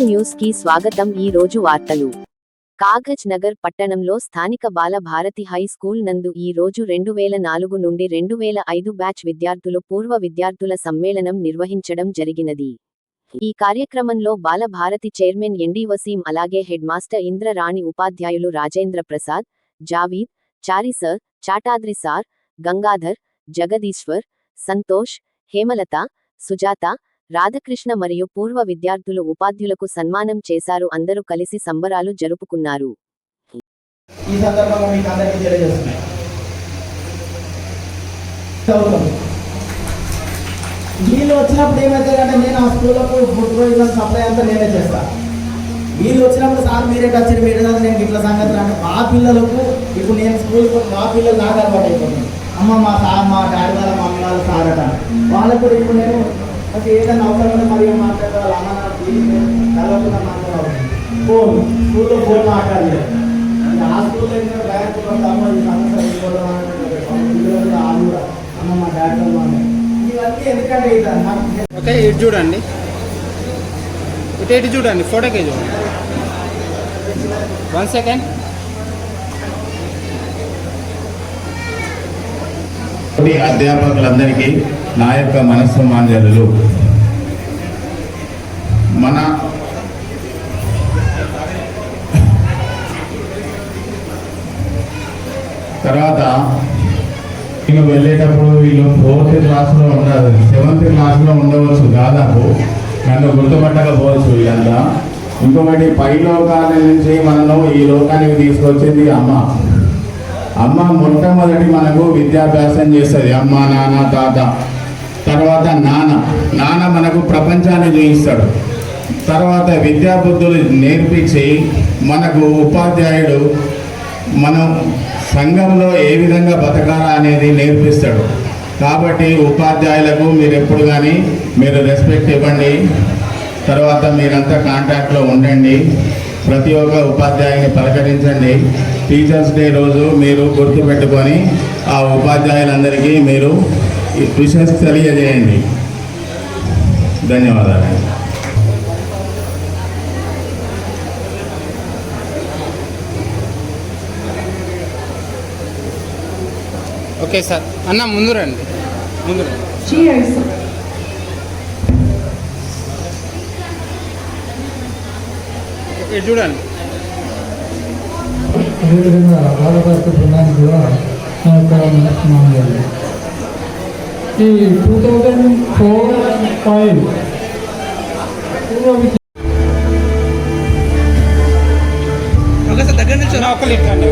News కి స్వాగతం. ఈ రోజు వార్తలు. కాగజ్ నగర్ పట్టణంలో స్థానిక బాల భారతి హై స్కూల్ నందు ఈ రోజు 2004 నుండి 2005 బ్యాచ్ విద్యార్థులు పూర్వ విద్యార్థుల సమ్మేళనం నిర్వహించడం జరిగినది. ఈ కార్యక్రమంలో బాల భారతి చైర్మన్ ఎండి వసీం, అలాగే హెడ్ మాస్టర్ ఇంద్ర రాణి, ఉపాధ్యాయులు రాజేంద్ర ప్రసాద్, జావీద్, చారి సర్, చాటాద్రి సార్, గంగాధర్, జగదీశ్వర్, సంతోష్, హేమలత, సుజాత, రాధకృష్ణ మరియు పూర్వ విద్యార్థులు ఉపాధ్యులకు సన్మానం చేశారు. అందరూ కలిసి సంబరాలు జరుపుకున్నారు. ఈ సందర్భంగా మీకు అందరికీ తెలియజేస్తున్నాను. వీళ్ళు వచ్చినప్పుడు ఏమవుతుందంటే, నేను ఆ స్కూళ్ళకు ఫుడ్ ప్రొవిజన్ సప్లై అంతా నేనే చేస్తాను. వీళ్ళు వచ్చినప్పుడు సార్ మీరే వచ్చారు, మీరే నేను ఇట్లా సంగతి అంటే మా పిల్లలకు ఇప్పుడు నేను స్కూల్కి మా పిల్లలు నాకు అలవాటు అయిపోతుంది. అమ్మ మా సార్, మా డాడీ వాళ్ళ మమ్మీ వాళ్ళ సార్ అట వాళ్ళకు కూడా ఇప్పుడు నేను ఏదైనా అవసరం మరియు మాట్లాడాలి, అమ్మ కలవకుండా మాట్లాడాలి. ఫోన్ స్కూల్లో ఫోన్ మాట్లాడలేదు. ఆ స్కూల్లో భయపడతాము, ఈ సమస్య కూడా అమ్మ మా డాడీ వాళ్ళు ఇవన్నీ ఎందుకంటే ఓకే. ఇటు చూడండి, ఇటు చూడండి, ఫోటోకే చూడండి. 1 సెకండ్. అధ్యాపకులందరికీ నా యొక్క మనస్సు మాంజలు. మన తర్వాత వీళ్ళు వెళ్ళేటప్పుడు వీళ్ళు 4th క్లాస్లో ఉండదు, 7th క్లాస్లో ఉండవచ్చు. దాదాపు నన్ను గుర్తుపట్టకపోవచ్చు వీళ్ళంతా. ఇంకొకటి, పై లోకాల నుంచి మనను ఈ లోకానికి తీసుకొచ్చింది అమ్మ. అమ్మ మొట్టమొదటి మనకు విద్యాభ్యాసం చేస్తుంది. అమ్మ, నాన్న, తాత, తర్వాత నాన్న మనకు ప్రపంచాన్ని చూపిస్తాడు. తర్వాత విద్యాబుద్ధులు నేర్పించి మనకు ఉపాధ్యాయుడు మనం సంఘంలో ఏ విధంగా బతకాలా అనేది నేర్పిస్తాడు. కాబట్టి ఉపాధ్యాయులకు మీరు ఎప్పుడు కానీ మీరు రెస్పెక్ట్ ఇవ్వండి. తర్వాత మీరంతా కాంటాక్ట్లో ఉండండి. ప్రతి ఒక్క ఉపాధ్యాయుని పలకరించండి. టీచర్స్ డే రోజు మీరు గుర్తుపెట్టుకొని ఆ ఉపాధ్యాయులందరికీ మీరు విషెస్ తెలియజేయండి. ధన్యవాదాలు. Okay sir. అన్న ముందు రండి, ముందు రండి. ఇటు చూడండి. అదేవిధంగా బాలభారత బృందానికి కూడా నా యొక్క మనస్సుమాంజలి. ఈ 2004-05 దగ్గర నుంచి ఒకళ్ళు ఇట్లండి.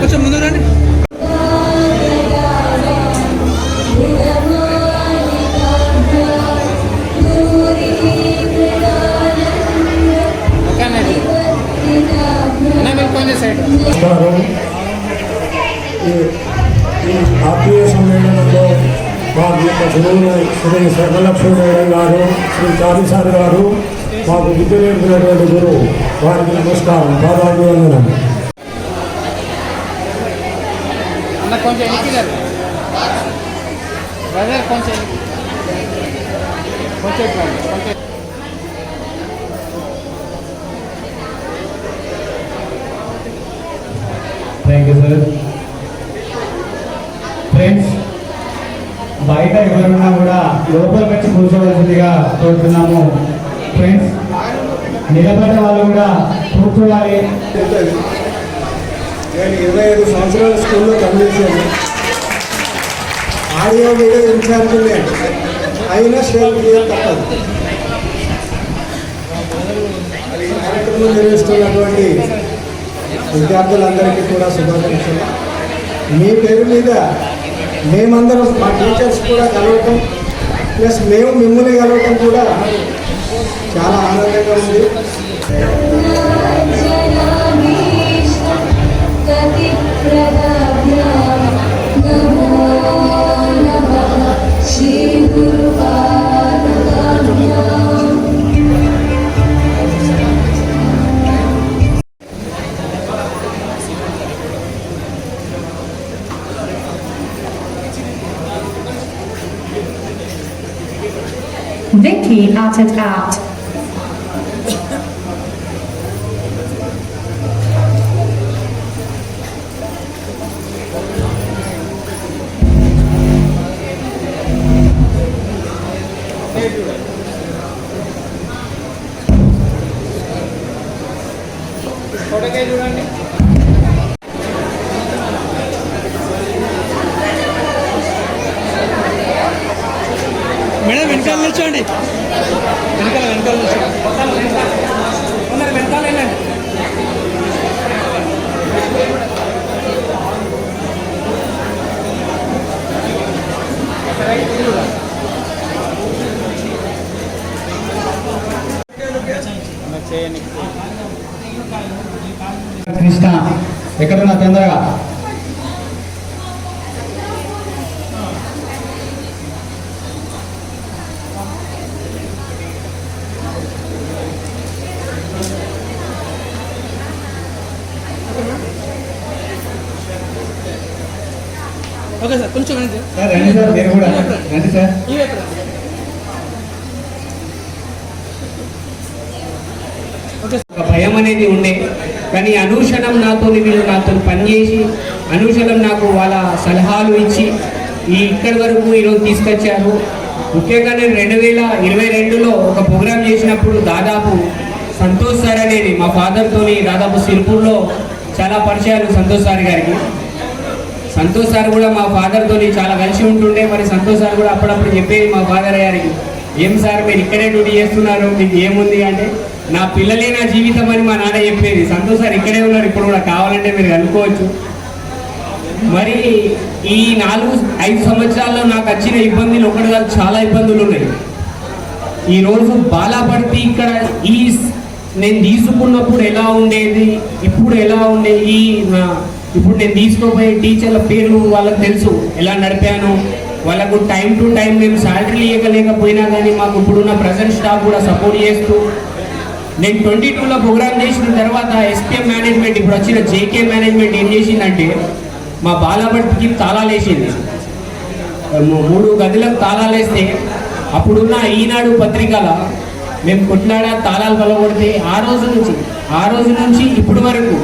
కొంచెం ముందు రండి. ఈ ఆత్మీయ సమ్మేళనంలో మాకు యొక్క గురువులు శ్రీ సర్వలక్ష్మి మేడం గారు, శ్రీ చారిసారి గారు మాకు విద్య నేర్పినటువంటి గురువు వారికి నమస్కారం, పాదాభివందనం. కొంచెం థ్యాంక్ యూ సార్. ఫ్రెండ్స్, బయట ఎవరున్నా కూడా లోపలికి వచ్చి కూర్చోవలసిందిగా కోరుతున్నాము. ఫ్రెండ్స్, నిలబడ్డ వాళ్ళు కూడా కూర్చోవాలి. నేను 25 సంవత్సరాల స్కూల్లో పనిచేశాను. ఆడియో వీడియో ఇన్ఛార్జ్లే అయినా షేర్ చేయాలి తప్పదు. కార్యక్రమం నిర్వహిస్తున్నటువంటి విద్యార్థులందరికీ కూడా శుభాకాంక్షలు. మీ పేరు మీద మేమందరం మా టీచర్స్ కూడా కలవటం, ప్లస్ మేము మిమ్మల్ని కలవటం కూడా చాలా ఆనందంగా ఉంది. Vicky at it out. చూడండి. మేడం వెనకాల నిల్చోండి. వెనకాల నిల్చోండి. వెనకాల వెళ్ళండి. కృష్ణ ఎక్కడున్నా తొందరగా. ఓకే సార్ కొంచెం రండి సార్ రండి సార్, మీరు కూడా రండి సార్. ఒక భయం అనేది ఉండే, కానీ అనుక్షణం వీళ్ళు నాతో పనిచేసి అనుక్షణం నాకు వాళ్ళ సలహాలు ఇచ్చి ఇక్కడి వరకు ఈరోజు తీసుకొచ్చారు. ముఖ్యంగా నేను 2022లో ఒక ప్రోగ్రాం చేసినప్పుడు దాదాపు సంతోష్ సార్ అనేది మా ఫాదర్తోని దాదాపు సిర్పూర్లో చాలా పరిచయాలు సంతోష్ సార్ గారికి. సంతోష్ సార్ కూడా మా ఫాదర్తోని చాలా కలిసి ఉంటుండే. మరి సంతోష్ సార్ కూడా అప్పుడప్పుడు చెప్పేది మా ఫాదర్ గారికి, ఏం సార్ మీరు ఇక్కడే డ్యూటీ చేస్తున్నారు, మీకు ఏముంది అంటే, నా పిల్లలే నా జీవితం అని మా నాన్న చెప్పేది. సంతోష్ సార్ ఇక్కడే ఉన్నారు, ఇప్పుడు కూడా కావాలంటే మీరు కనుక్కోవచ్చు. మరి ఈ 4-5 సంవత్సరాల్లో నాకు వచ్చిన ఇబ్బందులు ఒకటి కాదు, చాలా ఇబ్బందులు ఉన్నాయి. ఈరోజు బాలాపర్తి ఇక్కడ నేను తీసుకున్నప్పుడు ఎలా ఉండేది, ఇప్పుడు ఎలా ఉండేది, ఇప్పుడు నేను తీసుకోపోయే టీచర్ల పేర్లు వాళ్ళకి తెలుసు, ఎలా నడిపాను. వాళ్ళకు టైం టు టైం మేము శాలరీ ఇవ్వలేకపోయినా కానీ మాకు ఇప్పుడున్న ప్రజెంట్ స్టాఫ్ కూడా సపోర్ట్ చేస్తూ, నేను 22లో ప్రోగ్రామ్ చేసిన తర్వాత ఎస్పీఎం మేనేజ్మెంట్, ఇప్పుడు వచ్చిన జేకే మేనేజ్మెంట్ ఏం చేసిందంటే మా బాలాపట్టికి తాళాలు వేసింది. 3 గదులకు తాళాలు వేస్తే అప్పుడున్న ఈనాడు పత్రికల మేము కొట్లాడ తాళాలు కలగొడితే ఆ రోజు నుంచి ఇప్పటి వరకు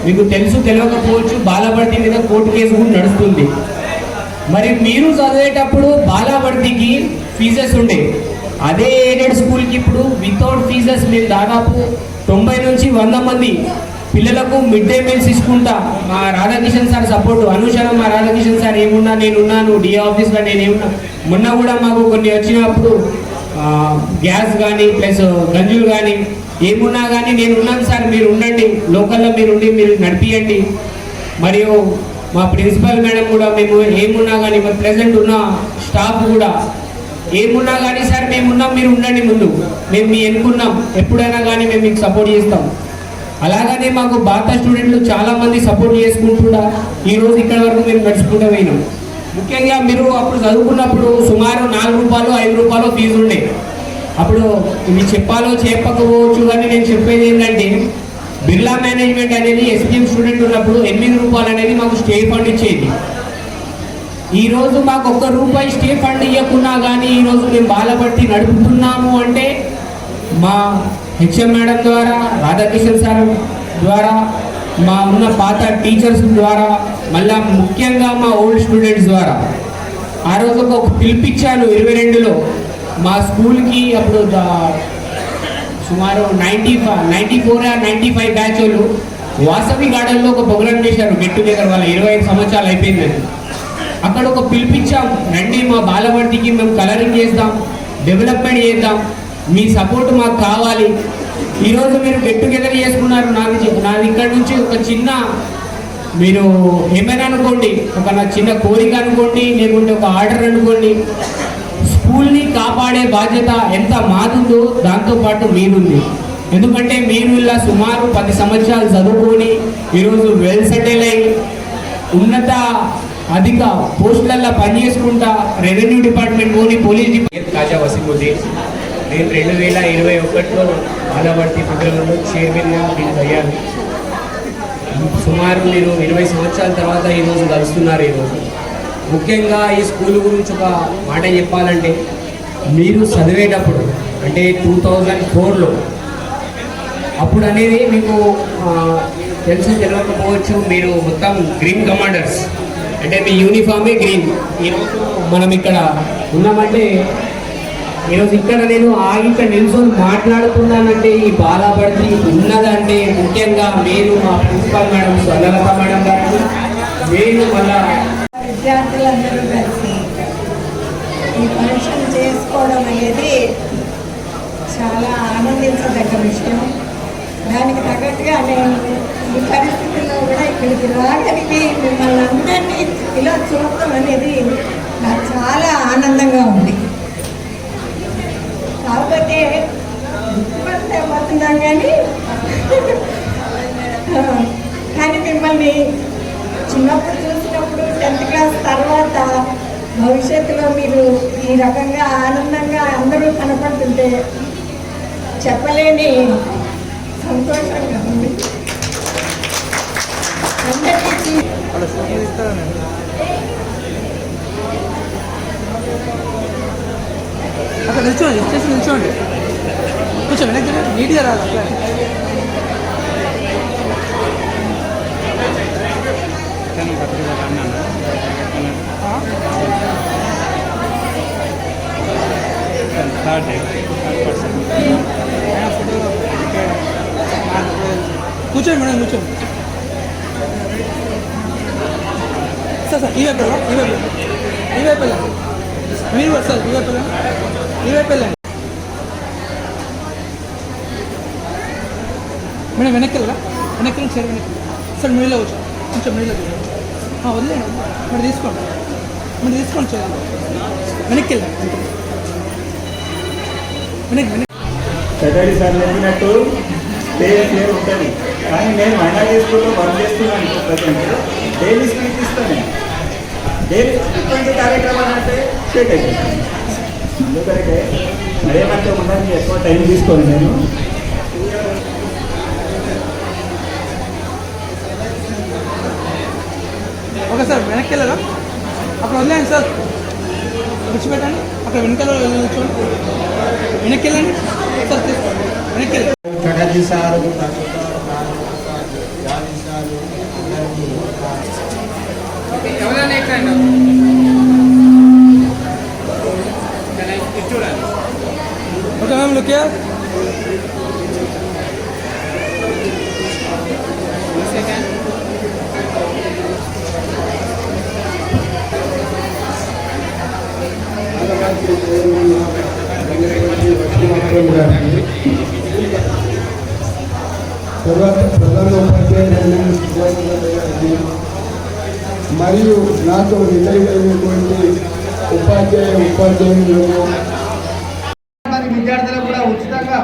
మీకు తెలుసు తెలియకపోవచ్చు, బాలాపర్తి మీద కోర్టు కేసు కూడా నడుస్తుంది. మరి మీరు చదివేటప్పుడు బాలాపర్తికి ఫీజెస్ ఉండే, అదే ఎయిడెడ్ స్కూల్కి ఇప్పుడు వితౌట్ ఫీజెస్ మేము దాదాపు 90 నుంచి 100 మంది పిల్లలకు మిడ్ డే మీల్స్ ఇసుకుంటా. మా రాధాకిషన్ సార్ సపోర్టు అనుక్షణం, మా రాధాకిషన్ సార్ ఏమున్నా నేనున్నాను, డిఏ ఆఫీస్లో నేనేమున్నా. మొన్న కూడా మాకు కొన్ని వచ్చినప్పుడు గ్యాస్ కానీ ప్లస్ గంజులు కానీ ఏమున్నా కానీ నేను ఉన్నాను సార్, మీరు ఉండండి, లోకల్లో మీరు ఉండి మీరు నడిపియండి. మరియు మా ప్రిన్సిపల్ మేడం కూడా మేము ఏమున్నా కానీ మా ప్రెసెంట్ ఉన్న స్టాఫ్ కూడా ఏమున్నా కానీ సార్ మేమున్నాం, మీరు ఉండండి, ముందు మేము మీ ఎన్నుకున్నాం, ఎప్పుడైనా కానీ మేము మీకు సపోర్ట్ చేస్తాం. అలాగనే మాకు బాతా స్టూడెంట్లు చాలామంది సపోర్ట్ చేసుకుంటున్నా ఈరోజు ఇక్కడ వరకు మేము నడుచుకుంటూ పోయినాం. ముఖ్యంగా మీరు అప్పుడు చదువుకున్నప్పుడు సుమారు 4 రూపాయలు 5 రూపాయలు ఫీజు ఉండే. అప్పుడు ఇవి చెప్పాలో చెప్పకపోవచ్చు, కానీ నేను చెప్పేది ఏంటంటే బిర్లా మేనేజ్మెంట్ అనేది ఎస్పీఎం స్టూడెంట్ ఉన్నప్పుడు 8 రూపాయలు అనేది మాకు స్టే ఫండ్ ఇచ్చేది. ఈరోజు మాకు 1 రూపాయి స్టే ఫండ్ ఇవ్వకున్నా కానీ ఈరోజు మేము బాలపర్తి నడుపుతున్నాము అంటే మా హెచ్ఎం మేడం ద్వారా, రాధాకిషన్ సార్ ద్వారా, మా ఉన్న పాత టీచర్స్ ద్వారా, మళ్ళా ముఖ్యంగా మా ఓల్డ్ స్టూడెంట్స్ ద్వారా. ఆ రోజు ఒక పిలిపించాను 22లో మా స్కూల్కి. అప్పుడు సుమారు 94-95 బ్యాచ్ వాళ్ళు వాసవి గార్డెన్లో ఒక ప్రోగ్రామ్ చేశారు, గెట్ టుగెదర్. వాళ్ళ 25 సంవత్సరాలు అయిపోయిందని అక్కడ ఒక పిలిపించాం, రండి మా బాలపర్తికి మేము కలరింగ్ చేద్దాం, డెవలప్మెంట్ చేద్దాం, మీ సపోర్ట్ మాకు కావాలి. ఈరోజు మీరు గెట్ టుగెదర్ చేసుకున్నారు. నాది ఇక్కడ నుంచి ఒక చిన్న, మీరు ఏమైనా అనుకోండి, ఒక నా చిన్న కోరిక అనుకోండి, లేకుంటే ఒక ఆర్డర్ అనుకోండి, స్కూల్ని కాపాడే బాధ్యత ఎంత మాదుందో దాంతోపాటు మీరుంది. ఎందుకంటే మీరు ఇలా సుమారు 10 సంవత్సరాలు చదువుకొని ఈరోజు వెల్ సెటిల్ అయ్యి ఉన్నత అధిక పోస్టులలో పనిచేసుకుంటా రెవెన్యూ డిపార్ట్మెంట్ పోనీ పోలీస్ డిపార్ట్మెంట్. కాజా వసీముద్దీన్. నేను 2021లో బాలపర్తి ఫిబ్రవరిలో చైర్మన్గా ఫీల్ అయ్యాను. సుమారు మీరు 20 సంవత్సరాల తర్వాత ఈరోజు కలుస్తున్నారు. ఈరోజు ముఖ్యంగా ఈ స్కూల్ గురించి ఒక మాట చెప్పాలంటే, మీరు చదివేటప్పుడు అంటే 2004లో అప్పుడు అనేది మీకు తెలుసు తెలియకపోవచ్చు, మీరు మొత్తం గ్రీన్ కమాండర్స్ అంటే మీ యూనిఫామే గ్రీన్. ఈరోజు మనం ఇక్కడ ఉన్నామంటే ఈరోజు ఇక్కడ నేను ఇక్కడ నిల్చొని మాట్లాడుతున్నానంటే ఈ బాలబడి ఉన్నదంటే ముఖ్యంగా మీరు మా ప్రిన్సిపల్ మేడం స్వర్ణలత మేడం గారు, మీరు మళ్ళా విద్యార్థులందరూ కలిసి ఈ ఫంక్షన్ చేసుకోవడం అనేది చాలా ఆనందించదగ్గ విషయం. దానికి తగ్గట్టుగా నేను ఈ పరిస్థితుల్లో కూడా ఇక్కడికి రాగలిగి మిమ్మల్ని అందరినీ ఇలా చూడటం అనేది నాకు చాలా ఆనందంగా ఉంది. కాకపోతే పోతున్నాం కానీ మిమ్మల్ని చిన్నప్పుడు చూసినప్పుడు 10th క్లాస్ తర్వాత భవిష్యత్తులో మీరు ఈ రకంగా ఆనందంగా అందరూ కనపడుతుంటే చెప్పలేని సంతోషంగా ఉంది. అందరికీ అక్కడ నిల్చోండి, ఇచ్చేసి నిల్చోండి, కొంచెం వెనక్కి నీట్గా రాదు అట్లా. కూర్చోండి మేడం, కూర్చోండి సార్. సార్ ఈ వైపు వెళ్ళండి, మీరు సార్ ఈ వైపు వెళ్ళండి మేడం. వెనక్కి వెళ్ళరా, వెనక్కి వెళ్ళి సరే వెనక్కి సార్. మీలో వచ్చా కొంచెం మీలో వదిలేండి, మరి తీసుకోండి సార్. వెనక్కి వెళ్ళండి, వెనక్కి. సెక్రటరీ సార్ చెప్పినట్టు స్టేజ్ క్లియర్ ఉంటుంది, కానీ నేను మైనారిటీ స్కూల్లో వర్క్ చేస్తున్నాను. ప్రజెంట్ డైలీ స్పీచ్ ఇస్తాను. డైలీ ఇటువంటి కార్యక్రమాలు అంటే స్టేట్ అయిపోయింది. అందుకనే మరేమంటే ఉండడానికి ఎక్కువ టైం తీసుకోను నేను. ఓకే సార్, వెనక్కి వెళ్ళరా, అక్కడ వదిలేండి సార్, విడిచిపెట్టండి. అక్కడ వెనకాల చూడండి, వెనక్కి వెళ్ళండి సార్, తీసుకోండి వెనక్కి వెళ్ళండి. చటర్జీ సార్ ఎవరైనా ఎక్కండి చూడండి. Okay ma'am, look here. తర్వాత ప్రధాన ఉపాధ్యాయులు మరియు నాతో రిటైర్ అయినటువంటి ఉపాధ్యాయులు విద్యార్థులకు కూడా ఉచితంగా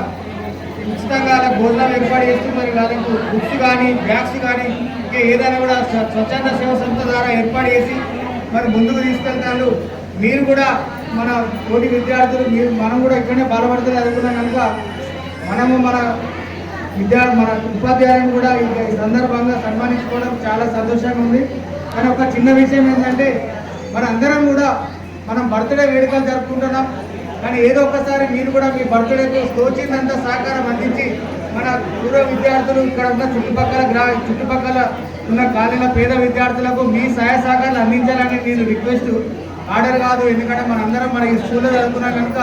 వాళ్ళకి భోజనాలు ఏర్పాటు చేస్తూ మరి వాళ్ళకు బుక్స్ కానీ బ్యాగ్స్ కానీ ఇంకా ఏదైనా కూడా స్వచ్ఛంద సేవ సంస్థ ద్వారా ఏర్పాటు చేసి మరి ముందుకు తీసుకెళ్తారు. మీరు కూడా మన తోటి విద్యార్థులు మనం కూడా ఇక్కడనే బాధపడుతుంది అనుకున్నాం కనుక మనము మన ఉపాధ్యాయులను కూడా ఈ సందర్భంగా సన్మానించుకోవడం చాలా సంతోషంగా ఉంది. కానీ ఒక చిన్న విషయం ఏంటంటే మన అందరం కూడా మనం బర్త్డే వేడుకలు జరుపుకుంటున్నాం. కానీ ఏదో ఒకసారి మీరు కూడా మీ బర్త్డేకు తోచినంత సహకారం అందించి మన పూర్వ విద్యార్థులు ఇక్కడ ఉన్న చుట్టుపక్కల ఉన్న కాలేజీల పేద విద్యార్థులకు మీ సహాయ సహకారాలు అందించాలని నేను రిక్వెస్ట్ ఆర్డర్ కాదు. ఎందుకంటే మనందరం మన ఈ స్కూల్లో చదువుకున్నాం కనుక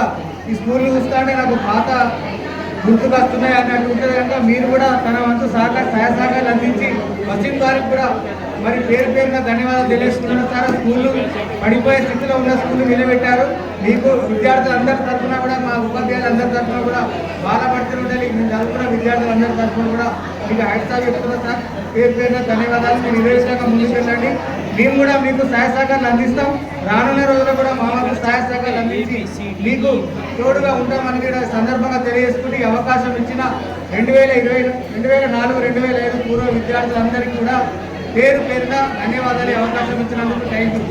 ఈ స్కూల్ చూస్తుంటే నాకు పాత గుర్తుకు వస్తున్నాయి అన్నట్టు ఉంటుంది కనుక మీరు కూడా తన వంతు సహాయ సహకారాలు అందించి వచ్చిన వారికి కూడా మరి పేరున ధన్యవాదాలు తెలియజేస్తున్నాను సార్. స్కూళ్ళు పడిపోయే స్థితిలో ఉన్న స్కూళ్ళు నిలబెట్టారు. మీకు విద్యార్థులందరి తరఫున కూడా మా ఉపాధ్యాయులందరి తరఫున కూడా బాధపడుతూ ఉండాలి. మేము చదువుకున్న విద్యార్థులందరి తరఫున కూడా మీకు హ్యాట్సాప్ చెప్తున్నాం సార్. పేరున ధన్యవాదాలు. మీరు నిర్వేశంగా ముందుకు వెళ్ళండి. మేము కూడా మీకు సహాయ సహకారాలు అందిస్తాం. రానున్న రోజుల్లో కూడా మా వంతు సహాయ సహకారాలు అందించి మీకు తోడుగా ఉంటామని కూడా సందర్భంగా తెలియజేసుకుంటూ ఈ అవకాశం ఇచ్చిన 2004, 2005 పూర్వ విద్యార్థులందరికీ కూడా పేరున ధన్యవాదాలు. అవకాశం ఇచ్చినందుకు థ్యాంక్ యూ.